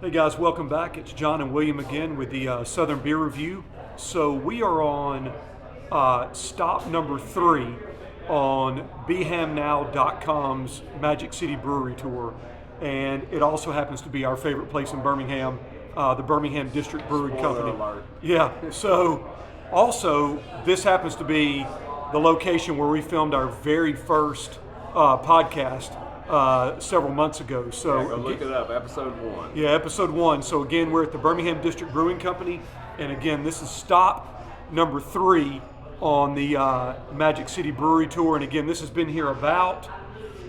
Hey guys, welcome back. It's John and William again with the Southern Beer Review. So we are on stop number 3 on BirminghamNow.com's Magic City Brewery Tour, and it also happens to be our favorite place in Birmingham, the Birmingham District Brewery Company. Alert. Yeah. So also this happens to be the location where we filmed our very first podcast several months ago. So Yeah, go look it up, episode 1. Yeah, episode 1. So again, we're at the Birmingham District Brewing Company, and again, this is stop number 3 on the Magic City Brewery Tour. And again, this has been here about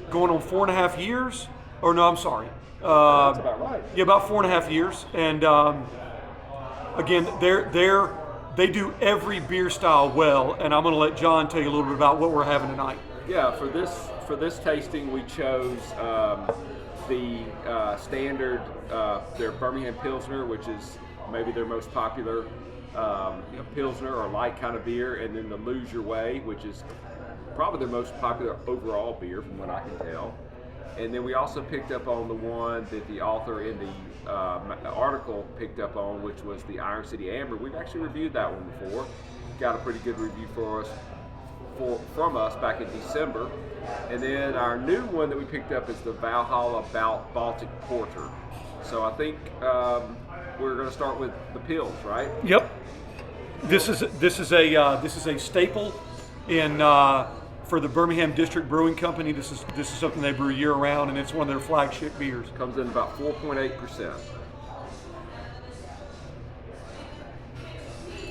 going on 4.5 years. Or no, I'm sorry. That's about right. Yeah, about 4.5 years. And again, they do every beer style well. And I'm going to let John tell you a little bit about what we're having tonight. Yeah, for this tasting, we chose the standard, their Birmingham Pilsner, which is maybe their most popular Pilsner or light kind of beer, and then the Lose Your Way, which is probably their most popular overall beer from what I can tell. And then we also picked up on the one that the author in the article picked up on, which was the Iron City Amber. We've actually reviewed that one before. Got a pretty good review from us back in December. And then our new one that we picked up is the Valhalla Baltic Porter. So I think we're going to start with the Pils, right? Yep. This is a staple in for the Birmingham District Brewing Company. This is something they brew year round, and it's one of their flagship beers. Comes in about 4.8%.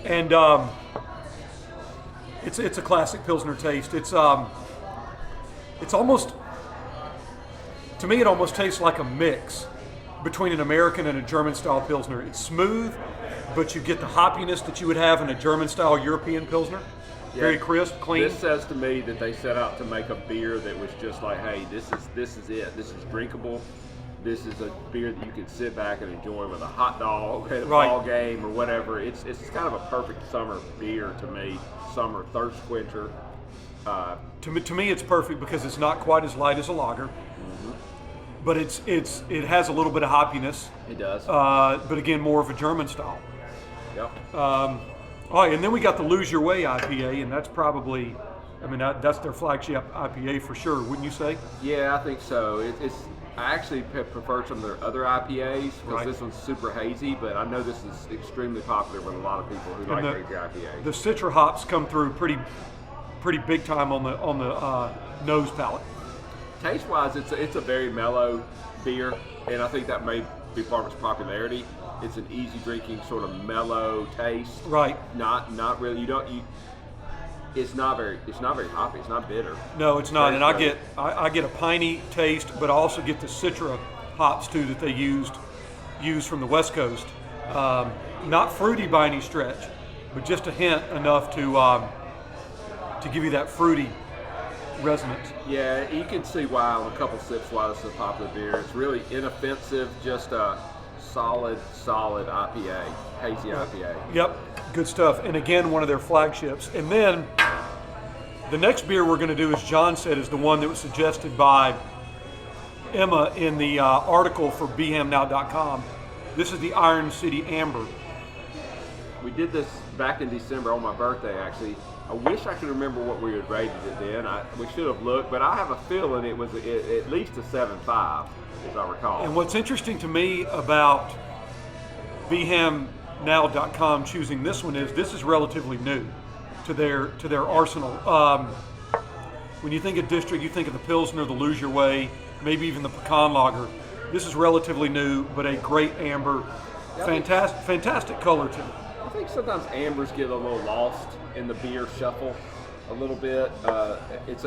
And it's a classic Pilsner taste. It's almost, to me, it almost tastes like a mix between an American and a German style Pilsner. It's smooth, but you get the hoppiness that you would have in a German style European Pilsner. Yeah, very crisp, clean. This says to me that they set out to make a beer that was just like, hey, this is it. This is drinkable. This is a beer that you can sit back and enjoy with a hot dog at a ball game or whatever. It's kind of a perfect summer beer to me. Summer thirst quencher. To me, it's perfect because it's not quite as light as a lager, but it has a little bit of hoppiness. It does. But again, more of a German style. Yep. All right, and then we got the Lose Your Way IPA, and that's probably, that's their flagship IPA for sure, wouldn't you say? Yeah, I think so. I actually prefer some of their other IPAs because this one's super hazy, but I know this is extremely popular with a lot of people who like hazy IPAs. The Citra hops come through pretty big time on the nose palate. Taste-wise, it's a very mellow beer, and I think that may be part of its popularity. It's an easy drinking, sort of mellow taste. Right. Not really. It's not very hoppy. It's not bitter. No, it's not. And I get a piney taste, but I also get the Citra hops too that they used from the West Coast. Not fruity by any stretch, but just a hint enough to give you that fruity resonance. Yeah, you can see why on a couple sips why this is a popular beer. It's really inoffensive, just a solid IPA, hazy IPA. Yep, good stuff. And again, one of their flagships. And then the next beer we're going to do, as John said, is the one that was suggested by Emma in the article for BirminghamNow.com. This is the Iron City Amber. We did this back in December on my birthday, actually. I wish I could remember what we had rated it then. We should have looked, but I have a feeling it was at least a 7.5, as I recall. And what's interesting to me about BirminghamNow.com choosing this one is this is relatively new to their arsenal. When you think of District, you think of the Pilsner, the Lose Your Way, maybe even the Pecan Lager. This is relatively new, but a great amber. Fantastic color too. I think sometimes ambers get a little lost in the beer shuffle a little bit. It's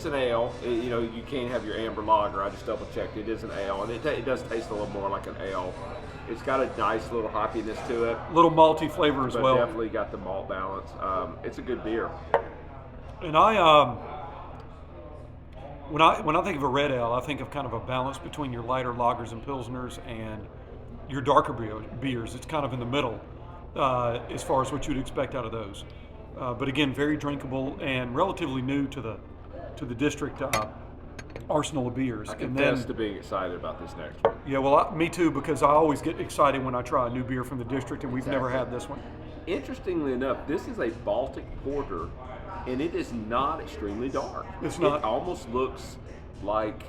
an ale. You can't have your amber lager. I just double checked. It is an ale, and it does taste a little more like an ale. It's got a nice little hoppiness to it. Little malty flavor as well. Definitely got the malt balance. It's a good beer. And when I think of a red ale, I think of kind of a balance between your lighter lagers and pilsners and your darker beers. It's kind of in the middle as far as what you'd expect out of those. But again, very drinkable and relatively new to the district arsenal of beers. I And confess then, to being excited about this next one. yeah, well, me too, because I always get excited when I try a new beer from the district, and we've never Exactly. had this one. Interestingly enough, this is a Baltic porter, and it is not extremely dark. It's not. It almost looks like,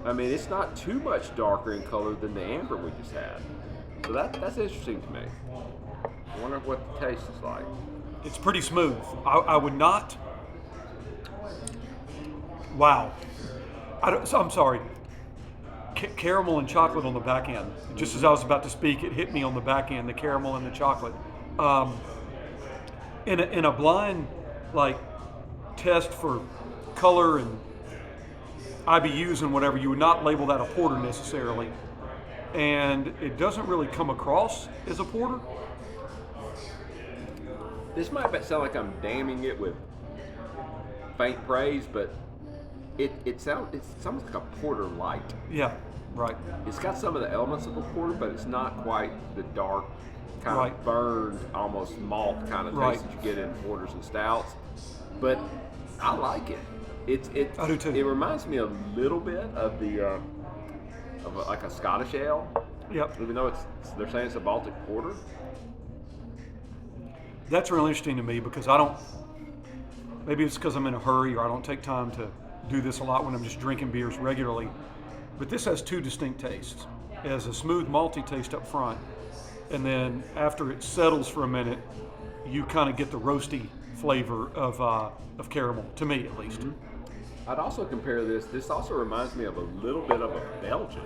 I mean, it's not too much darker in color than the amber we just had. So that's interesting to me. I wonder what the taste is like. It's pretty smooth. I would not. Wow. I'm sorry. Caramel and chocolate on the back end. Just as I was about to speak, it hit me on the back end, the caramel and the chocolate. In a blind test for color and IBUs and whatever, you would not label that a porter necessarily. And it doesn't really come across as a porter. This might sound like I'm damning it with faint praise, but it's almost like a porter light. Yeah, right. It's got some of the elements of a porter, but it's not quite the dark, kind Right. of burned, almost malt kind of Right. taste that you get in porters and stouts. But I like it. I do too. It reminds me a little bit of like a Scottish ale, Yep. even though they're saying it's a Baltic porter. That's real interesting to me because maybe it's because I'm in a hurry or I don't take time to do this a lot when I'm just drinking beers regularly. But this has two distinct tastes. It has a smooth malty taste up front, and then after it settles for a minute, you kind of get the roasty flavor of caramel, to me at least. I'd also compare this. This also reminds me of a little bit of a Belgian.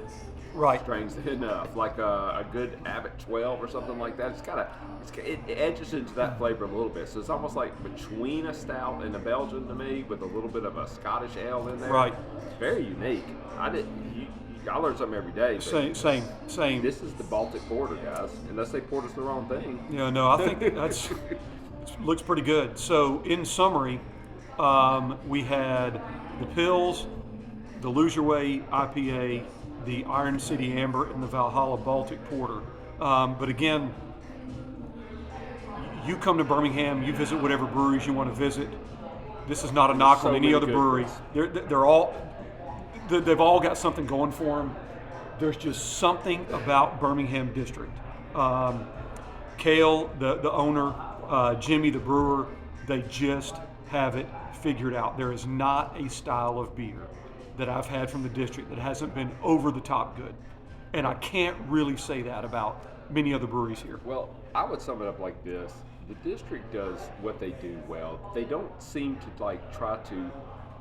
Right. Strangely enough, like a good Abbott 12 or something like that. It edges into that flavor a little bit. So it's almost like between a stout and a Belgian to me, with a little bit of a Scottish ale in there. Right. It's very unique. I learn something every day. But Same. This is the Baltic porter, guys. Unless they poured us the wrong thing. Yeah, no, I think it looks pretty good. So in summary, we had the Pils, the Lose Your Way IPA, the Iron City Amber, and the Valhalla Baltic Porter. But again, you come to Birmingham, you visit whatever breweries you want to visit. This is not a knock so on any many other good brewery. ones. They've all got something going for them. There's just something about Birmingham District. Kale, the owner, Jimmy, the brewer, they just have it figured out. There is not a style of beer that I've had from the district that hasn't been over the top good. And I can't really say that about many other breweries here. Well, I would sum it up like this. The district does what they do well. They don't seem to try to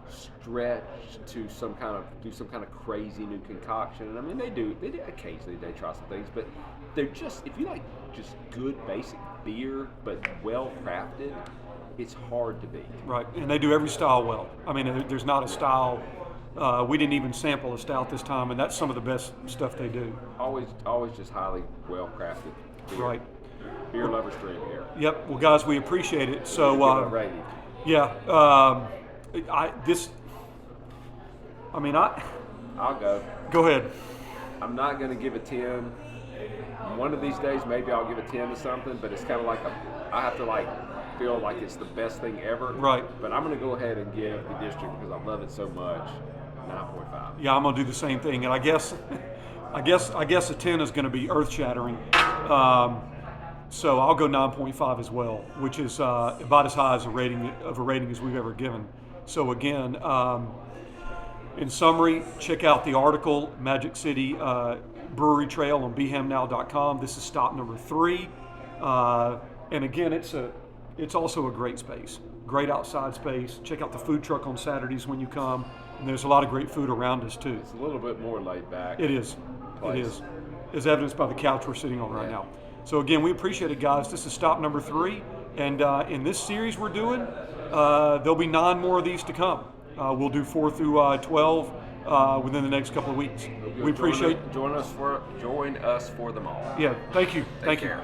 stretch to do some kind of crazy new concoction. And I mean, they do occasionally they try some things, but they're just, if you like just good basic beer but well crafted, it's hard to beat. Right, and they do every style well. I mean, there's not a style. We didn't even sample a stout this time, and that's some of the best stuff they do. Always just highly well crafted beer. Right. Beer lovers dream here. Yep. Well, guys, we appreciate it. So, Give it a rating. yeah. I'll go. Go ahead. I'm not going to give a 10. One of these days, maybe I'll give a 10 to something, but it's kind of like I have to feel like it's the best thing ever. Right. But I'm going to go ahead and give the district, because I love it so much, 9.5. Yeah, I'm gonna do the same thing, and I guess a 10 is going to be earth-shattering. So I'll go 9.5 as well, which is about as high as a rating as we've ever given. So again, in summary, check out the article, Magic City Brewery Trail on bhamnow.com. This is stop number 3, and again, it's also a great space, great outside space. Check out the food truck on Saturdays when you come, and there's a lot of great food around us too. It's a little bit more laid back. It is. Place. It is, as evidenced by the couch we're sitting on right now. So again, we appreciate it, guys. This is stop number 3, and in this series we're doing, there'll be 9 more of these to come. We'll do 4 through 12 within the next couple of weeks. We appreciate. Join us for them all. Yeah. Thank you. Take care.